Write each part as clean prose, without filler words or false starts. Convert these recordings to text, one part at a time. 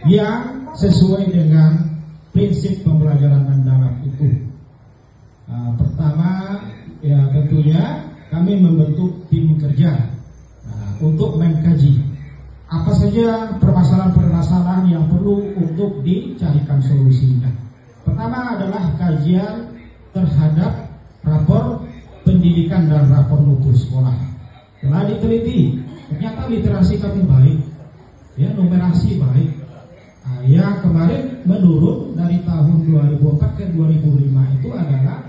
yang sesuai dengan prinsip pembelajaran mendalam itu. Pertama, ya tentunya kami membentuk tim kerja untuk mengkaji apa saja permasalahan-permasalahan yang perlu untuk dicarikan solusinya. Pertama adalah kajian terhadap rapor pendidikan dan rapor mutu sekolah. Telah diteliti, ternyata literasi kami baik, ya numerasi baik. Yang kemarin menurun dari tahun 2004 ke 2005 itu adalah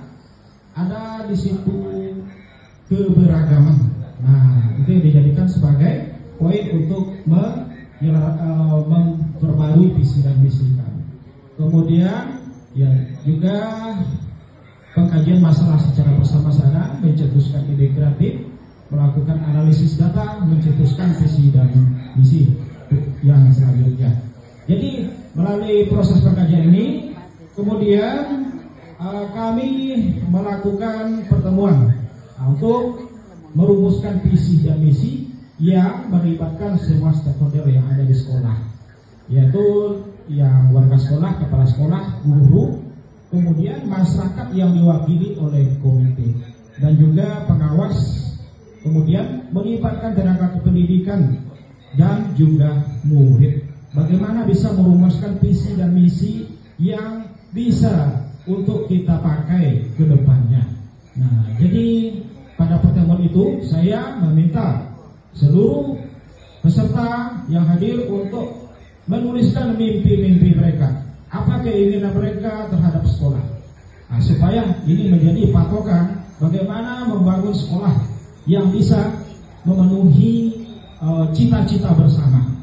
ada di situ keberagaman. Nah, itu yang dijadikan sebagai poin untuk memperbarui visi dan misi kami. Kemudian ya juga pengkajian masalah secara bersama-sama, mencetuskan ide kreatif, melakukan analisis data, mencetuskan visi dan misi yang selanjutnya. Jadi melalui proses pengkajian ini, kemudian kami melakukan pertemuan untuk merumuskan visi dan misi yang melibatkan semua stakeholder yang ada di sekolah, yaitu yang warga sekolah, kepala sekolah, guru, kemudian masyarakat yang diwakili oleh komite, dan juga pengawas, kemudian melibatkan tenaga kependidikan dan juga murid. Bagaimana bisa merumuskan visi dan misi yang bisa untuk kita pakai ke depannya. Nah, jadi pada pertemuan itu saya meminta seluruh peserta yang hadir untuk menuliskan mimpi-mimpi mereka, apa keinginan mereka terhadap sekolah, supaya ini menjadi patokan bagaimana membangun sekolah yang bisa memenuhi cita-cita bersama.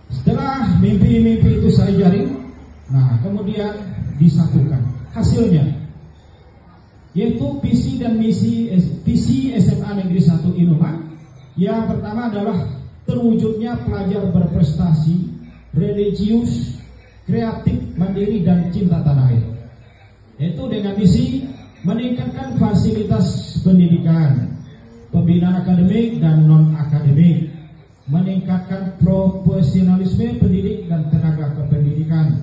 Setelah mimpi-mimpi itu saya jaring, nah kemudian disatukan hasilnya, yaitu visi dan misi visi SMA Negeri 1 Inuma. Yang pertama adalah terwujudnya pelajar berprestasi, religius, kreatif, mandiri, dan cinta tanah air, yaitu dengan misi meningkatkan fasilitas pendidikan, pembinaan akademik dan non-akademik, meningkatkan profesionalisme pendidik dan tenaga kependidikan,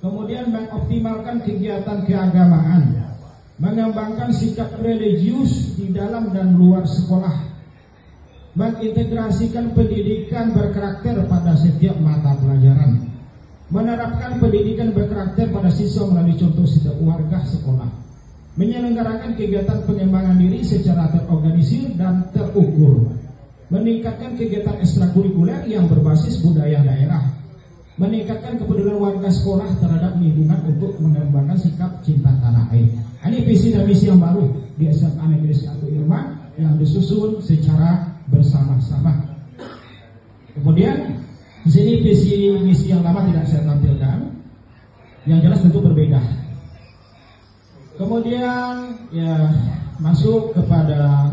kemudian mengoptimalkan kegiatan keagamaan, mengembangkan sikap religius di dalam dan luar sekolah, mengintegrasikan pendidikan berkarakter pada setiap mata pelajaran, menerapkan pendidikan berkarakter pada siswa melalui contoh setiap warga sekolah, menyelenggarakan kegiatan pengembangan diri secara terorganisir dan terukur, meningkatkan kegiatan ekstrakurikuler yang berbasis budaya daerah, meningkatkan kepedulian warga sekolah terhadap lingkungan untuk mengembangkan sikap cinta tanah air. Ini visi dan misi yang baru di SMA Negeri 1 Inuma yang disusun secara bersama-sama. Kemudian di sini visi misi yang lama tidak saya tampilkan, yang jelas tentu berbeda. Kemudian ya masuk kepada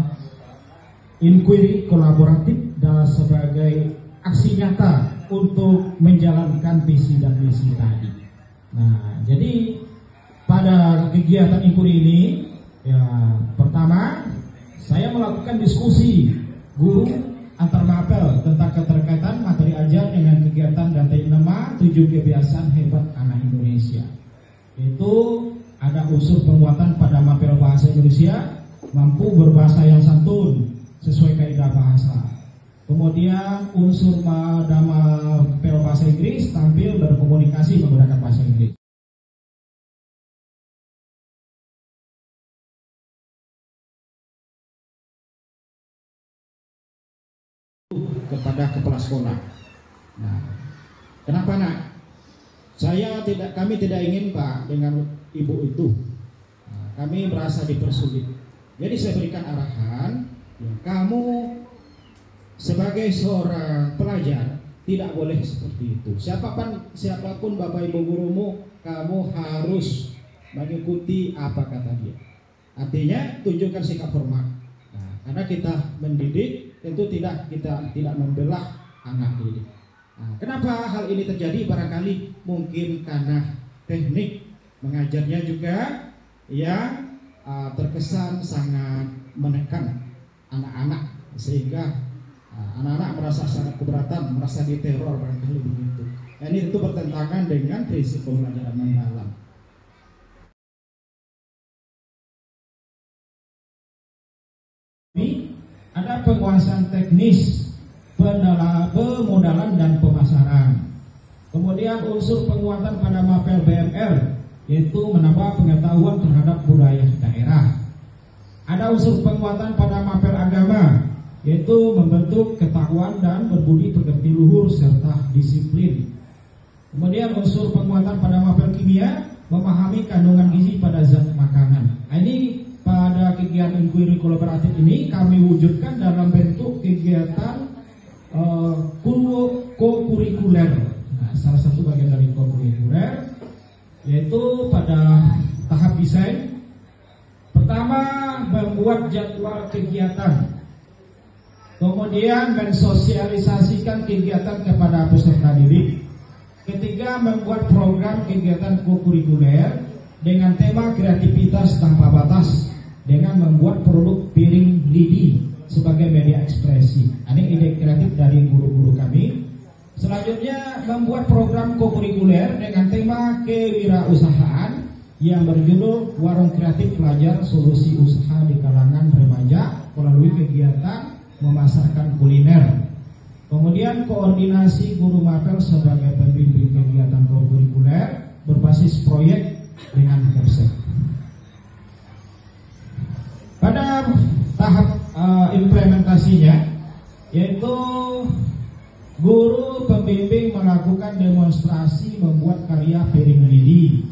inquiry kolaboratif dan sebagai aksi nyata untuk menjalankan visi dan misi tadi. Nah, jadi pada kegiatan inquiry ini, ya pertama saya melakukan diskusi guru antar mapel tentang keterkaitan materi ajar dengan kegiatan dan tema 7 kebiasaan hebat anak Indonesia. Itu ada unsur penguatan pada mapel bahasa Indonesia, mampu berbahasa yang santun sesuai kaidah bahasa. Kemudian unsur pada mapel bahasa Inggris tampil berkomunikasi menggunakan bahasa Inggris. Kepada kepala sekolah. Nah, kenapa nak? Kami tidak ingin Pak dengan ibu itu. Nah, kami merasa dipersulit. Jadi saya berikan arahan, ya, kamu sebagai seorang pelajar tidak boleh seperti itu. Siapapun Bapak Ibu gurumu, kamu harus mengikuti apa kata dia. Artinya tunjukkan sikap hormat. Nah, karena kita mendidik tentu kita tidak membelah anak didik. Nah, kenapa hal ini terjadi? Barangkali mungkin karena teknik mengajarnya juga yang terkesan sangat menekan anak-anak, sehingga Anak-anak merasa sangat keberatan, merasa diteror barangkali begitu. Nah, ini itu bertentangan dengan prinsip pembelajaran mendalam. Ini ada penguasaan teknis, pemodalan dan pemasaran. Kemudian unsur penguatan pada mapel BMR, yaitu menambah pengetahuan terhadap budaya daerah. Ada unsur penguatan pada mapel agama, yaitu membentuk ketakwaan dan berbudi pekerti luhur serta disiplin. Kemudian unsur penguatan pada mapel kimia, memahami kandungan gizi pada zat makanan. Ini pada kegiatan inquiry kolaboratif ini kami wujudkan dalam bentuk kegiatan co-kurikuler. Nah, salah satu bagian dari co-kurikuler yaitu pada tahap desain. Pertama, membuat jadwal kegiatan. Kemudian mensosialisasikan kegiatan kepada peserta didik. Ketiga, membuat program kegiatan co-kurikuler dengan tema kreativitas tanpa batas, dengan membuat produk piring lidi sebagai media ekspresi. Ini ide kreatif dari guru-guru kami. Selanjutnya, membuat program co-kurikuler dengan tema kewirausahaan yang berjudul Warung Kreatif Pelajar Solusi Usaha di kalangan remaja melalui kegiatan memasarkan kuliner. Kemudian koordinasi guru mapel sebagai pembimbing kegiatan co-kurikuler berbasis proyek dengan konsep. Pada tahap implementasinya, yaitu guru pembimbing melakukan demonstrasi membuat karya piring lidi.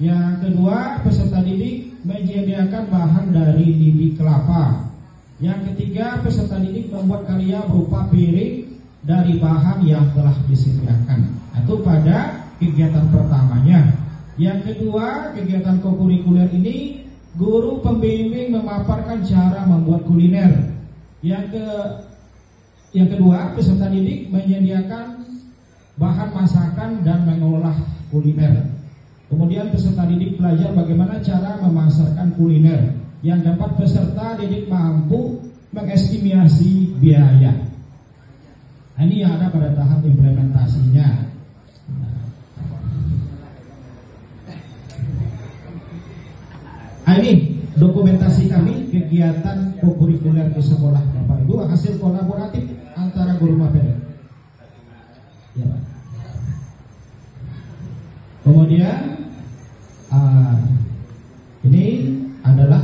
Yang kedua, peserta didik menyediakan bahan dari lidi kelapa. Yang ketiga, peserta didik membuat karya berupa piring dari bahan yang telah disediakan. Itu pada kegiatan pertamanya. Yang kedua, kegiatan co-kurikuler ini guru pembimbing memaparkan cara membuat kuliner. Yang kedua, peserta didik menyediakan bahan masakan dan mengolah kuliner. Kemudian peserta didik belajar bagaimana cara memasarkan kuliner yang dapat peserta didik mampu mengestimasi biaya. Ini yang ada pada tahap implementasinya. Ini dokumentasi kami kegiatan co-kurikuler di sekolah Bapak Ibu, hasil kolaboratif antara guru mapel. Ya, Pak. Kemudian ini adalah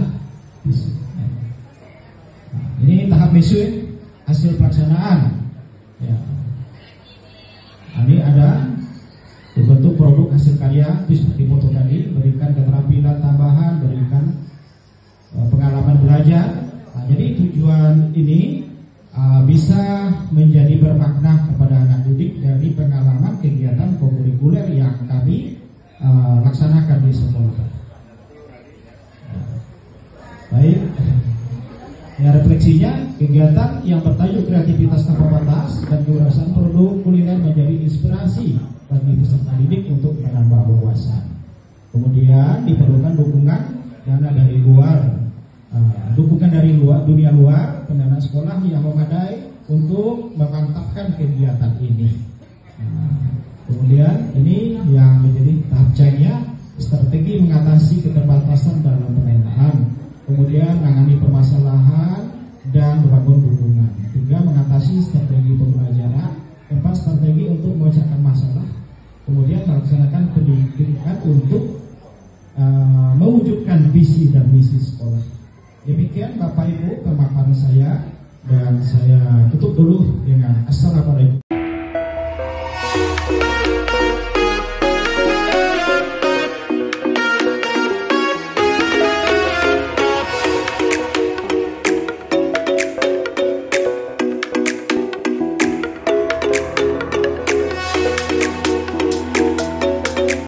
ini tahap misuin hasil pelaksanaan. Ya. Ini ada bentuk produk hasil karya seperti foto tadi, berikan keterampilan tambahan, berikan pengalaman belajar. Nah, jadi tujuan ini bisa menjadi bermakna kepada anak didik dari pengalaman kegiatan co-kurikuler yang kami laksanakan di sekolah. Baik, ya, refleksinya kegiatan yang bertajuk kreativitas tanpa batas dan kewirausahaan produk kuliner menjadi inspirasi bagi peserta didik untuk menambah wawasan. Kemudian diperlukan dukungan dana dari luar, dukungan dari dunia luar, pendanaan sekolah yang memadai untuk memantapkan kegiatan ini. Kemudian ini yang menjadi tahap C-nya, strategi mengatasi keterbatasan dalam pendanaan. Kemudian menangani permasalahan dan membangun dukungan. 3, mengatasi strategi pembelajaran. 4, strategi untuk memecahkan masalah. Kemudian melaksanakan pendidikan untuk mewujudkan visi dan misi sekolah. Demikian Bapak Ibu pemaparan saya, dan saya tutup dulu dengan assalamualaikum.